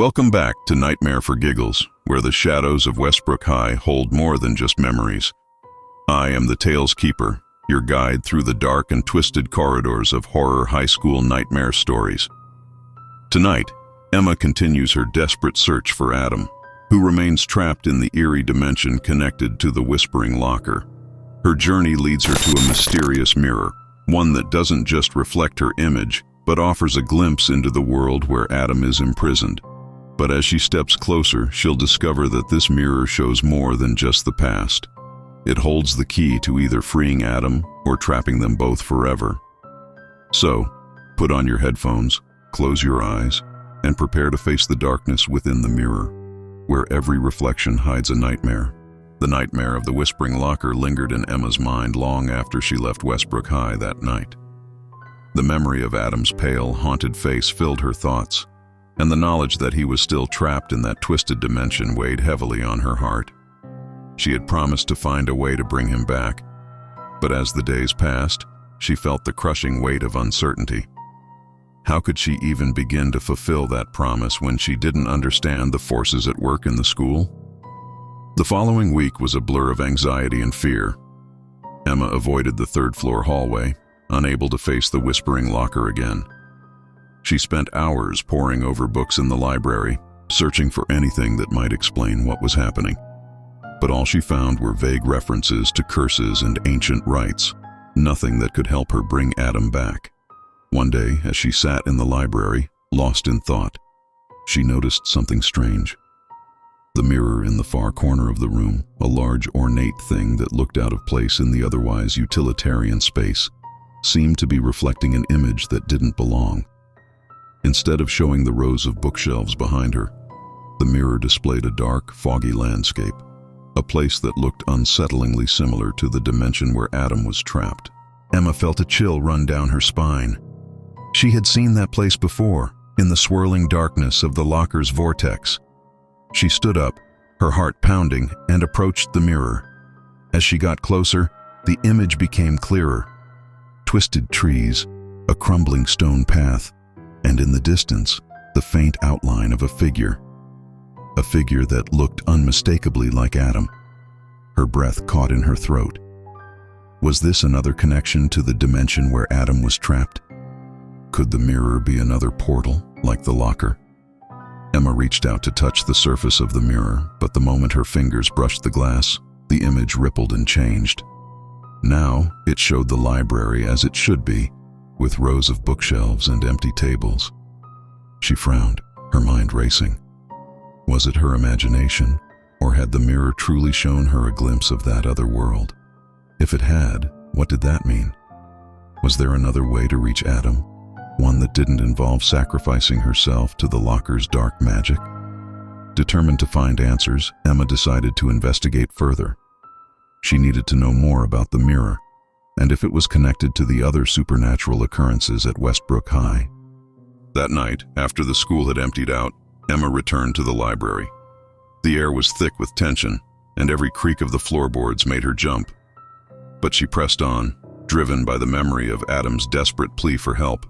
Welcome back to Nightmare for Giggles, where the shadows of Westbrook High hold more than just memories. I am the Tales Keeper, your guide through the dark and twisted corridors of Horror Highschool Nightmare Stories. Tonight, Emma continues her desperate search for Adam, who remains trapped in the eerie dimension connected to the Whispering Locker. Her journey leads her to a mysterious mirror, one that doesn't just reflect her image, but offers a glimpse into the world where Adam is imprisoned. But as she steps closer, she'll discover that this mirror shows more than just the past. It holds the key to either freeing Adam or trapping them both forever. So, put on your headphones, close your eyes, and prepare to face the darkness within the mirror, where every reflection hides a nightmare. The nightmare of the Whispering Locker lingered in Emma's mind long after she left Westbrook High that night. The memory of Adam's pale, haunted face filled her thoughts, and the knowledge that he was still trapped in that twisted dimension weighed heavily on her heart. She had promised to find a way to bring him back, but as the days passed, she felt the crushing weight of uncertainty. How could she even begin to fulfill that promise when she didn't understand the forces at work in the school? The following week was a blur of anxiety and fear. Emma avoided the third-floor hallway, unable to face the Whispering Locker again. She spent hours poring over books in the library, searching for anything that might explain what was happening. But all she found were vague references to curses and ancient rites, nothing that could help her bring Adam back. One day, as she sat in the library, lost in thought, she noticed something strange. The mirror in the far corner of the room, a large ornate thing that looked out of place in the otherwise utilitarian space, seemed to be reflecting an image that didn't belong. Instead of showing the rows of bookshelves behind her, the mirror displayed a dark, foggy landscape, a place that looked unsettlingly similar to the dimension where Adam was trapped. Emma felt a chill run down her spine. She had seen that place before, in the swirling darkness of the locker's vortex. She stood up, her heart pounding, and approached the mirror. As she got closer, the image became clearer. Twisted trees, a crumbling stone path, and in the distance, the faint outline of a figure that looked unmistakably like Adam. Her breath caught in her throat. Was this another connection to the dimension where Adam was trapped? Could the mirror be another portal, like the locker? Emma reached out to touch the surface of the mirror, but the moment her fingers brushed the glass, the image rippled and changed. Now, it showed the library as it should be, with rows of bookshelves and empty tables. She frowned, her mind racing. Was it her imagination, or had the mirror truly shown her a glimpse of that other world? If it had, what did that mean? Was there another way to reach Adam, one that didn't involve sacrificing herself to the locker's dark magic? Determined to find answers, Emma decided to investigate further. She needed to know more about the mirror, and if it was connected to the other supernatural occurrences at Westbrook High. That night, after the school had emptied out, Emma returned to the library. The air was thick with tension, and every creak of the floorboards made her jump. But she pressed on, driven by the memory of Adam's desperate plea for help.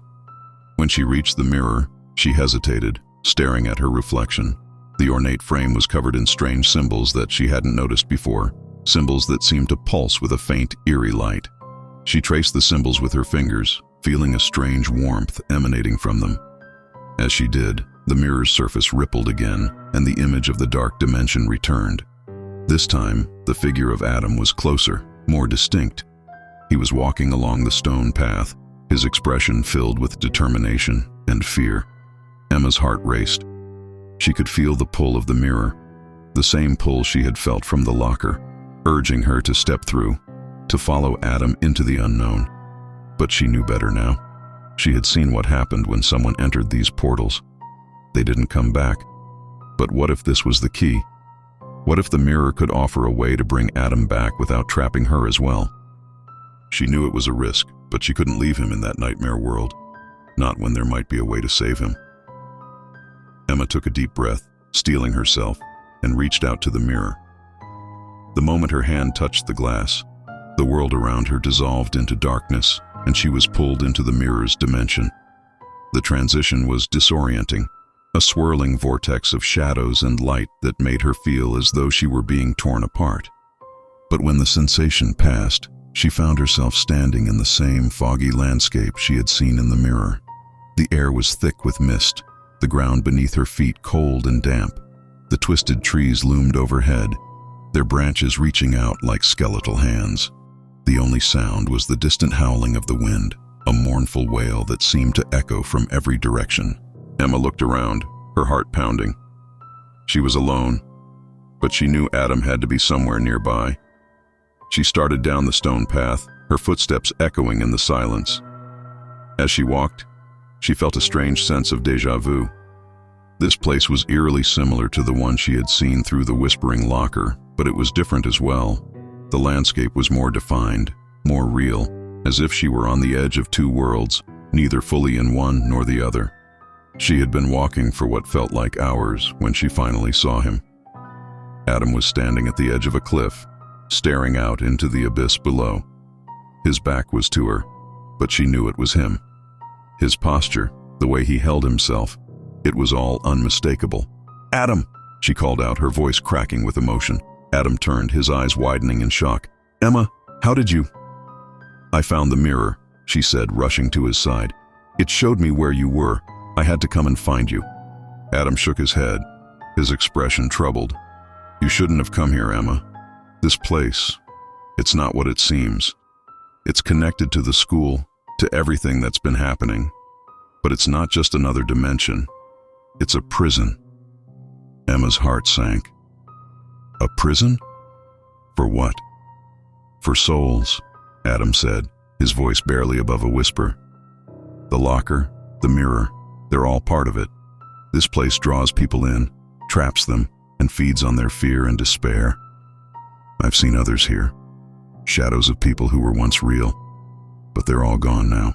When she reached the mirror, she hesitated, staring at her reflection. The ornate frame was covered in strange symbols that she hadn't noticed before, symbols that seemed to pulse with a faint, eerie light. She traced the symbols with her fingers, feeling a strange warmth emanating from them. As she did, the mirror's surface rippled again, and the image of the dark dimension returned. This time, the figure of Adam was closer, more distinct. He was walking along the stone path, his expression filled with determination and fear. Emma's heart raced. She could feel the pull of the mirror, the same pull she had felt from the locker, urging her to step through, to follow Adam into the unknown. But she knew better now. She had seen what happened when someone entered these portals. They didn't come back. But what if this was the key? What if the mirror could offer a way to bring Adam back without trapping her as well? She knew it was a risk, but she couldn't leave him in that nightmare world, not when there might be a way to save him. Emma took a deep breath, steeling herself, and reached out to the mirror. The moment her hand touched the glass, the world around her dissolved into darkness, and she was pulled into the mirror's dimension. The transition was disorienting, a swirling vortex of shadows and light that made her feel as though she were being torn apart. But when the sensation passed, she found herself standing in the same foggy landscape she had seen in the mirror. The air was thick with mist, the ground beneath her feet cold and damp. The twisted trees loomed overhead, their branches reaching out like skeletal hands. The only sound was the distant howling of the wind, a mournful wail that seemed to echo from every direction. Emma looked around, her heart pounding. She was alone, but she knew Adam had to be somewhere nearby. She started down the stone path, her footsteps echoing in the silence. As she walked, she felt a strange sense of déjà vu. This place was eerily similar to the one she had seen through the whispering locker, but it was different as well. The landscape was more defined, more real, as if she were on the edge of two worlds, neither fully in one nor the other. She had been walking for what felt like hours when she finally saw him. Adam was standing at the edge of a cliff, staring out into the abyss below. His back was to her, but she knew it was him. His posture, the way he held himself, it was all unmistakable. "Adam!" she called out, her voice cracking with emotion. Adam turned, his eyes widening in shock. "Emma, how did you—" "I found the mirror," she said, rushing to his side. "It showed me where you were. I had to come and find you." Adam shook his head, his expression troubled. "You shouldn't have come here, Emma. This place, it's not what it seems. It's connected to the school, to everything that's been happening. But it's not just another dimension. It's a prison." Emma's heart sank. "A prison? For what?" "For souls," Adam said, his voice barely above a whisper. "The locker, the mirror, they're all part of it. This place draws people in, traps them, and feeds on their fear and despair. I've seen others here, shadows of people who were once real, but they're all gone now,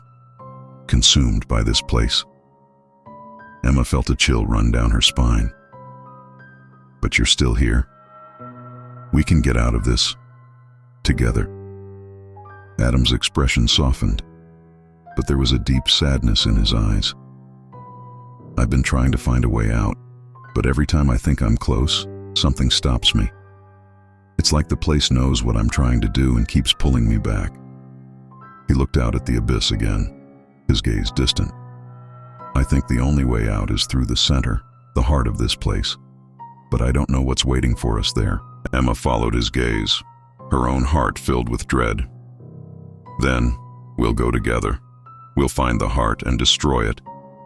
consumed by this place." Emma felt a chill run down her spine. "But you're still here. We can get out of this, together." Adam's expression softened, but there was a deep sadness in his eyes. "I've been trying to find a way out, but every time I think I'm close, something stops me. It's like the place knows what I'm trying to do and keeps pulling me back." He looked out at the abyss again, his gaze distant. "I think the only way out is through the center, the heart of this place. But I don't know what's waiting for us there." Emma followed his gaze, her own heart filled with dread. "Then, we'll go together. We'll find the heart and destroy it.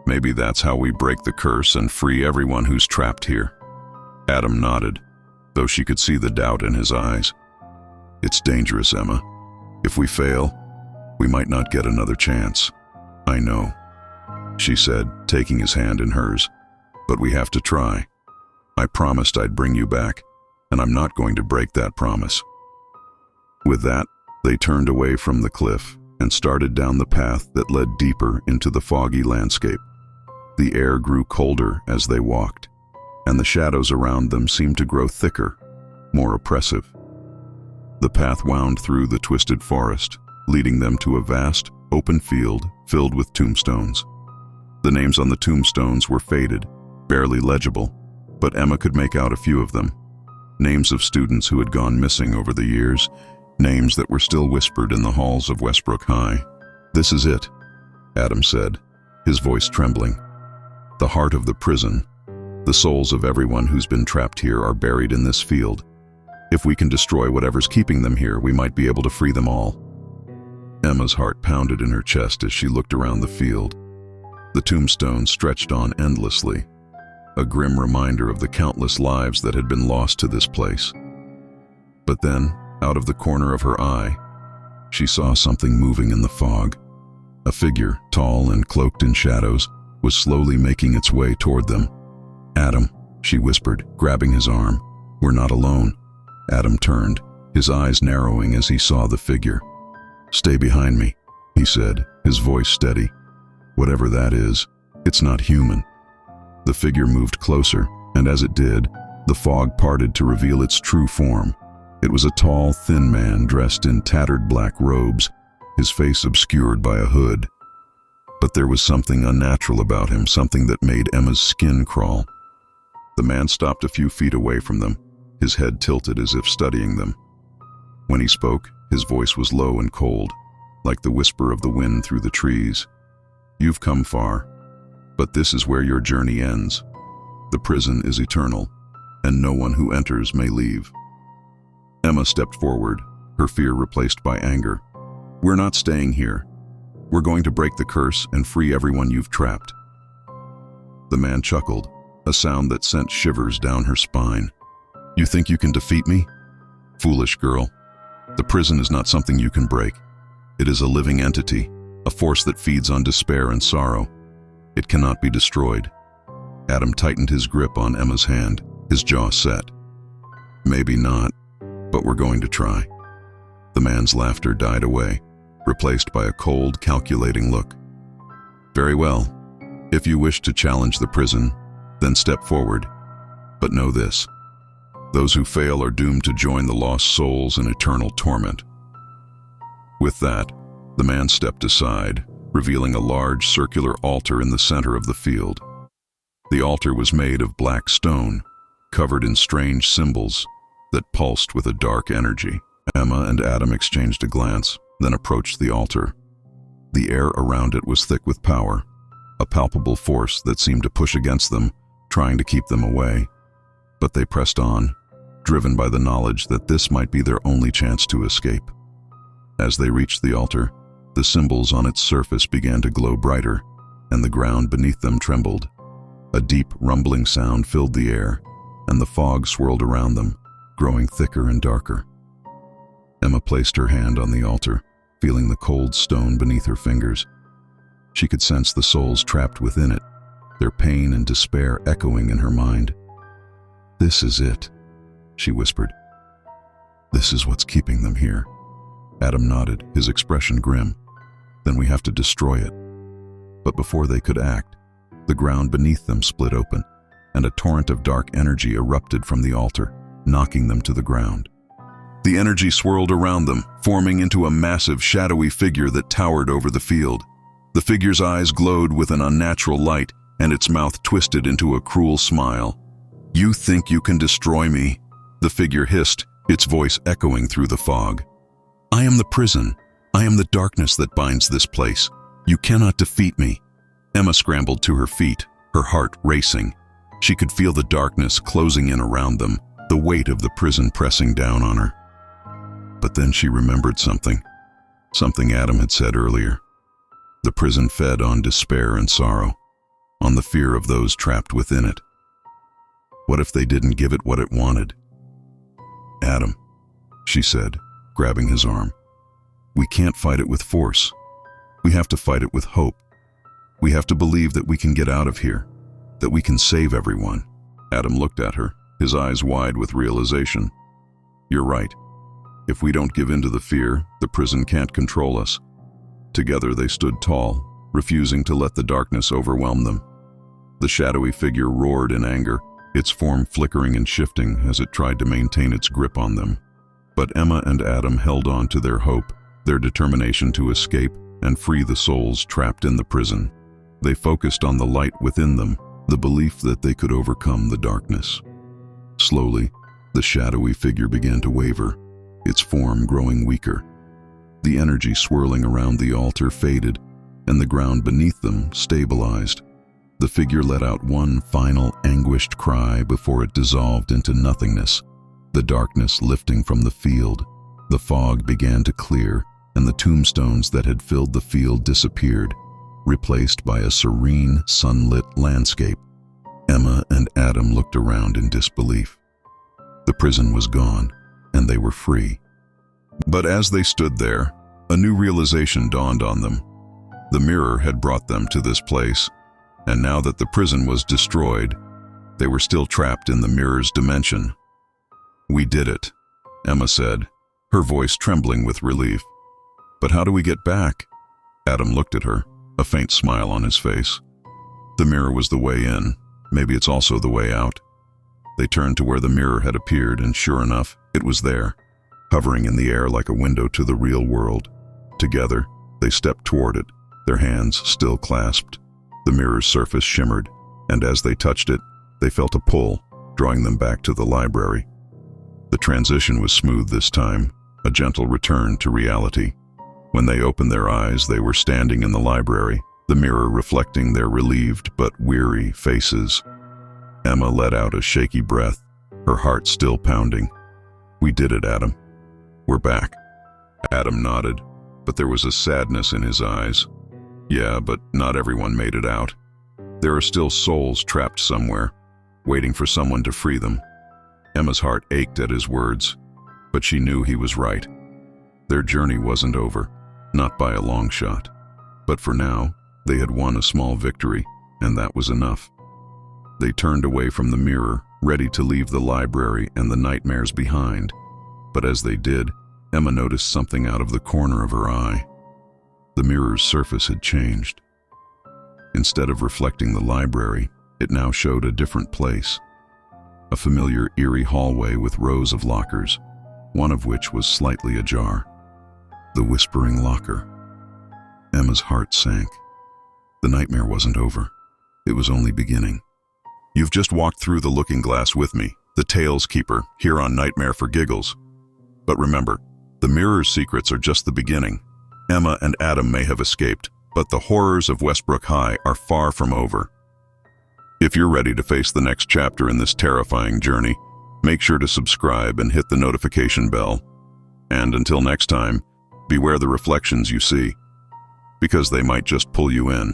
Maybe that's how we break the curse and free everyone who's trapped here." Adam nodded, though she could see the doubt in his eyes. "It's dangerous, Emma. If we fail, we might not get another chance." "I know," she said, taking his hand in hers. "But we have to try. I promised I'd bring you back, and I'm not going to break that promise." With that, they turned away from the cliff and started down the path that led deeper into the foggy landscape. The air grew colder as they walked, and the shadows around them seemed to grow thicker, more oppressive. The path wound through the twisted forest, leading them to a vast, open field filled with tombstones. The names on the tombstones were faded, barely legible, but Emma could make out a few of them. Names of students who had gone missing over the years, names that were still whispered in the halls of Westbrook High. "This is it," Adam said, his voice trembling. "The heart of the prison. The souls of everyone who's been trapped here are buried in this field. If we can destroy whatever's keeping them here, we might be able to free them all." Emma's heart pounded in her chest as she looked around the field. The tombstones stretched on endlessly, a grim reminder of the countless lives that had been lost to this place. But then, out of the corner of her eye, she saw something moving in the fog. A figure, tall and cloaked in shadows, was slowly making its way toward them. "Adam," she whispered, grabbing his arm. "We're not alone." Adam turned, his eyes narrowing as he saw the figure. "Stay behind me," he said, his voice steady. "Whatever that is, it's not human." The figure moved closer, and as it did, the fog parted to reveal its true form. It was a tall, thin man dressed in tattered black robes, his face obscured by a hood. But there was something unnatural about him, something that made Emma's skin crawl. The man stopped a few feet away from them, his head tilted as if studying them. When he spoke, his voice was low and cold, like the whisper of the wind through the trees. "You've come far, but this is where your journey ends. The prison is eternal, and no one who enters may leave." Emma stepped forward, her fear replaced by anger. "We're not staying here. We're going to break the curse and free everyone you've trapped." The man chuckled, a sound that sent shivers down her spine. "You think you can defeat me? Foolish girl. The prison is not something you can break. It is a living entity, a force that feeds on despair and sorrow. It cannot be destroyed." Adam tightened his grip on Emma's hand, his jaw set. "Maybe not, but we're going to try." The man's laughter died away, replaced by a cold, calculating look. "Very well. If you wish to challenge the prison, then step forward. But know this: those who fail are doomed to join the lost souls in eternal torment." With that, the man stepped aside, revealing a large circular altar in the center of the field. The altar was made of black stone, covered in strange symbols that pulsed with a dark energy. Emma and Adam exchanged a glance, then approached the altar. The air around it was thick with power, a palpable force that seemed to push against them, trying to keep them away. But they pressed on, driven by the knowledge that this might be their only chance to escape. As they reached the altar, the symbols on its surface began to glow brighter, and the ground beneath them trembled. A deep, rumbling sound filled the air, and the fog swirled around them, growing thicker and darker. Emma placed her hand on the altar, feeling the cold stone beneath her fingers. She could sense the souls trapped within it, their pain and despair echoing in her mind. "This is it," she whispered. "This is what's keeping them here." Adam nodded, his expression grim. "Then we have to destroy it." But before they could act, the ground beneath them split open, and a torrent of dark energy erupted from the altar, knocking them to the ground. The energy swirled around them, forming into a massive, shadowy figure that towered over the field. The figure's eyes glowed with an unnatural light, and its mouth twisted into a cruel smile. "You think you can destroy me?" the figure hissed, its voice echoing through the fog. "I am the prison. I am the darkness that binds this place. You cannot defeat me." Emma scrambled to her feet, her heart racing. She could feel the darkness closing in around them, the weight of the prison pressing down on her. But then she remembered something Adam had said earlier. The prison fed on despair and sorrow, on the fear of those trapped within it. What if they didn't give it what it wanted? "Adam," she said, grabbing his arm, "we can't fight it with force. We have to fight it with hope. We have to believe that we can get out of here, that we can save everyone." Adam looked at her, his eyes wide with realization. "You're right. If we don't give in to the fear, the prison can't control us." Together they stood tall, refusing to let the darkness overwhelm them. The shadowy figure roared in anger, its form flickering and shifting as it tried to maintain its grip on them. But Emma and Adam held on to their hope, their determination to escape and free the souls trapped in the prison. They focused on the light within them, the belief that they could overcome the darkness. Slowly, the shadowy figure began to waver, its form growing weaker. The energy swirling around the altar faded, and the ground beneath them stabilized. The figure let out one final anguished cry before it dissolved into nothingness, the darkness lifting from the field. The fog began to clear, and the tombstones that had filled the field disappeared, replaced by a serene, sunlit landscape. Emma and Adam looked around in disbelief. The prison was gone, and they were free. But as they stood there, a new realization dawned on them. The mirror had brought them to this place, and now that the prison was destroyed, they were still trapped in the mirror's dimension. "We did it," Emma said, her voice trembling with relief. "But how do we get back?" Adam looked at her, a faint smile on his face. The mirror was the way in. Maybe it's also the way out. They turned to where the mirror had appeared, and sure enough, it was there, hovering in the air like a window to the real world. Together, they stepped toward it, their hands still clasped. The mirror's surface shimmered, and as they touched it, they felt a pull, drawing them back to the library. The transition was smooth this time, a gentle return to reality. When they opened their eyes, they were standing in the library, the mirror reflecting their relieved but weary faces. Emma let out a shaky breath, her heart still pounding. "We did it, Adam. We're back." Adam nodded, but there was a sadness in his eyes. "Yeah, but not everyone made it out. There are still souls trapped somewhere, waiting for someone to free them." Emma's heart ached at his words, but she knew he was right. Their journey wasn't over, not by a long shot. But for now, they had won a small victory, and that was enough. They turned away from the mirror, ready to leave the library and the nightmares behind. But as they did, Emma noticed something out of the corner of her eye. The mirror's surface had changed. Instead of reflecting the library, it now showed a different place. A familiar, eerie hallway with rows of lockers, one of which was slightly ajar. The whispering locker. Emma's heart sank. The nightmare wasn't over. It was only beginning. You've just walked through the looking glass with me, the Tales Keeper, here on Nightmare for Giggles. But remember, the mirror's secrets are just the beginning. Emma and Adam may have escaped, but the horrors of Westbrook High are far from over. If you're ready to face the next chapter in this terrifying journey, make sure to subscribe and hit the notification bell. And until next time, beware the reflections you see, because they might just pull you in.